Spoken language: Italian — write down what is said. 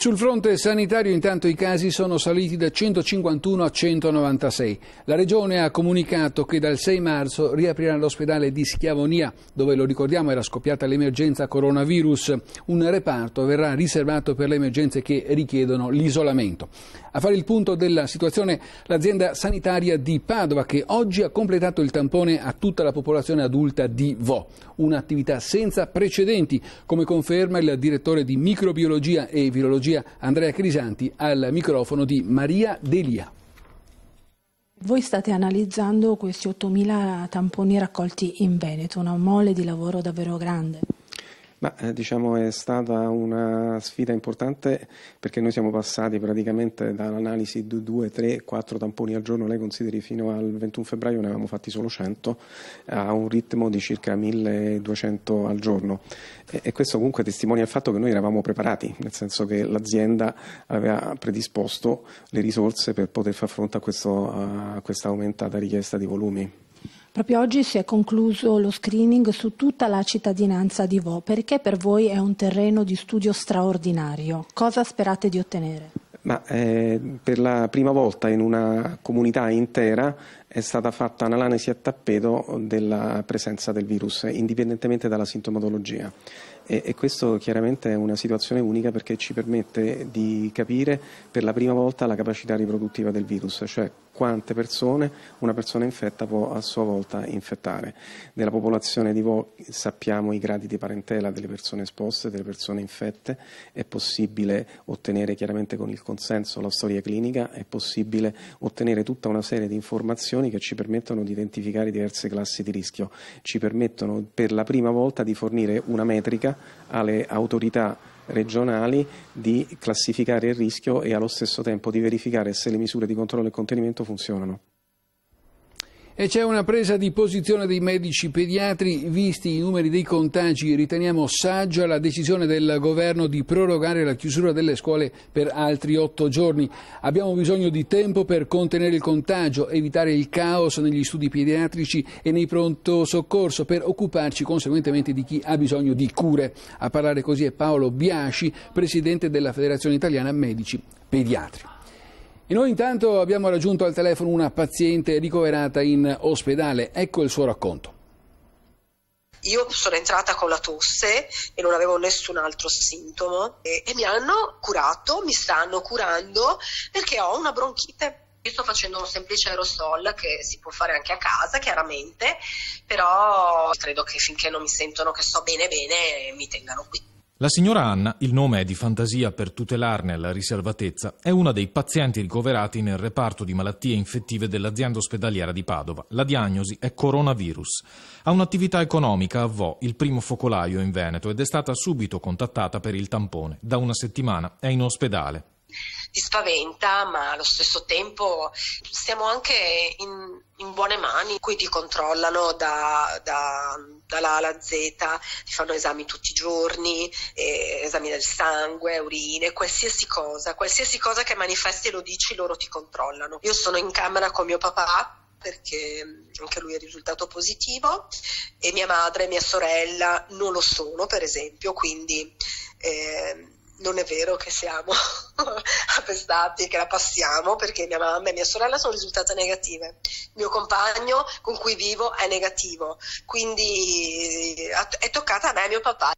Sul fronte sanitario intanto i casi sono saliti da 151 a 196. La Regione ha comunicato che dal 6 marzo riaprirà l'ospedale di Schiavonia, dove, lo ricordiamo, era scoppiata l'emergenza coronavirus. Un reparto verrà riservato per le emergenze che richiedono l'isolamento. A fare il punto della situazione l'azienda sanitaria di Padova, che oggi ha completato il tampone a tutta la popolazione adulta di Vo. Un'attività senza precedenti, come conferma il direttore di microbiologia e virologia Andrea Crisanti al microfono di Maria Delia. Voi state analizzando questi 8.000 tamponi raccolti in Veneto, una mole di lavoro davvero grande. Diciamo è stata una sfida importante, perché noi siamo passati praticamente dall'analisi di 2, 3, 4 tamponi al giorno. Lei consideri, fino al 21 febbraio ne avevamo fatti solo 100 a un ritmo di circa 1.200 al giorno, e questo comunque testimonia il fatto che noi eravamo preparati, nel senso che l'azienda aveva predisposto le risorse per poter far fronte a questa aumentata richiesta di volumi. Proprio oggi si è concluso lo screening su tutta la cittadinanza di Vo, perché per voi è un terreno di studio straordinario. Cosa sperate di ottenere? Per la prima volta in una comunità intera è stata fatta un'analisi a tappeto della presenza del virus, indipendentemente dalla sintomatologia. E questo chiaramente è una situazione unica, perché ci permette di capire per la prima volta la capacità riproduttiva del virus, cioè quante persone una persona infetta può a sua volta infettare. Nella popolazione di Vo sappiamo i gradi di parentela delle persone esposte, delle persone infette. È possibile ottenere chiaramente con il consenso la storia clinica, è possibile ottenere tutta una serie di informazioni che ci permettono di identificare diverse classi di rischio, ci permettono per la prima volta di fornire una metrica alle autorità regionali, di classificare il rischio e allo stesso tempo di verificare se le misure di controllo e contenimento funzionano. E c'è una presa di posizione dei medici pediatri. Visti i numeri dei contagi, riteniamo saggia la decisione del governo di prorogare la chiusura delle scuole per altri 8 giorni. Abbiamo bisogno di tempo per contenere il contagio, evitare il caos negli studi pediatrici e nei pronto soccorso, per occuparci conseguentemente di chi ha bisogno di cure. A parlare così è Paolo Biasci, presidente della Federazione Italiana Medici Pediatri. E noi intanto abbiamo raggiunto al telefono una paziente ricoverata in ospedale. Ecco il suo racconto. Io sono entrata con la tosse e non avevo nessun altro sintomo e mi hanno curato, mi stanno curando, perché ho una bronchite. Io sto facendo un semplice aerosol che si può fare anche a casa, chiaramente, però credo che finché non mi sentono che sto bene mi tengano qui. La signora Anna, il nome è di fantasia per tutelarne la riservatezza, è una dei pazienti ricoverati nel reparto di malattie infettive dell'azienda ospedaliera di Padova. La diagnosi è coronavirus. Ha un'attività economica a Vo, il primo focolaio in Veneto, ed è stata subito contattata per il tampone. Da una settimana è in ospedale. Ti spaventa, ma allo stesso tempo siamo anche in buone mani. Qui ti controllano dalla A alla Z, ti fanno esami tutti i giorni, esami del sangue, urine, qualsiasi cosa che manifesti e lo dici, loro ti controllano. Io sono in camera con mio papà, perché anche lui è risultato positivo, e mia madre e mia sorella non lo sono, per esempio, quindi non è vero che siamo appestati, che la passiamo, perché mia mamma e mia sorella sono risultate negative. Il mio compagno con cui vivo è negativo, quindi è toccata a me e mio papà.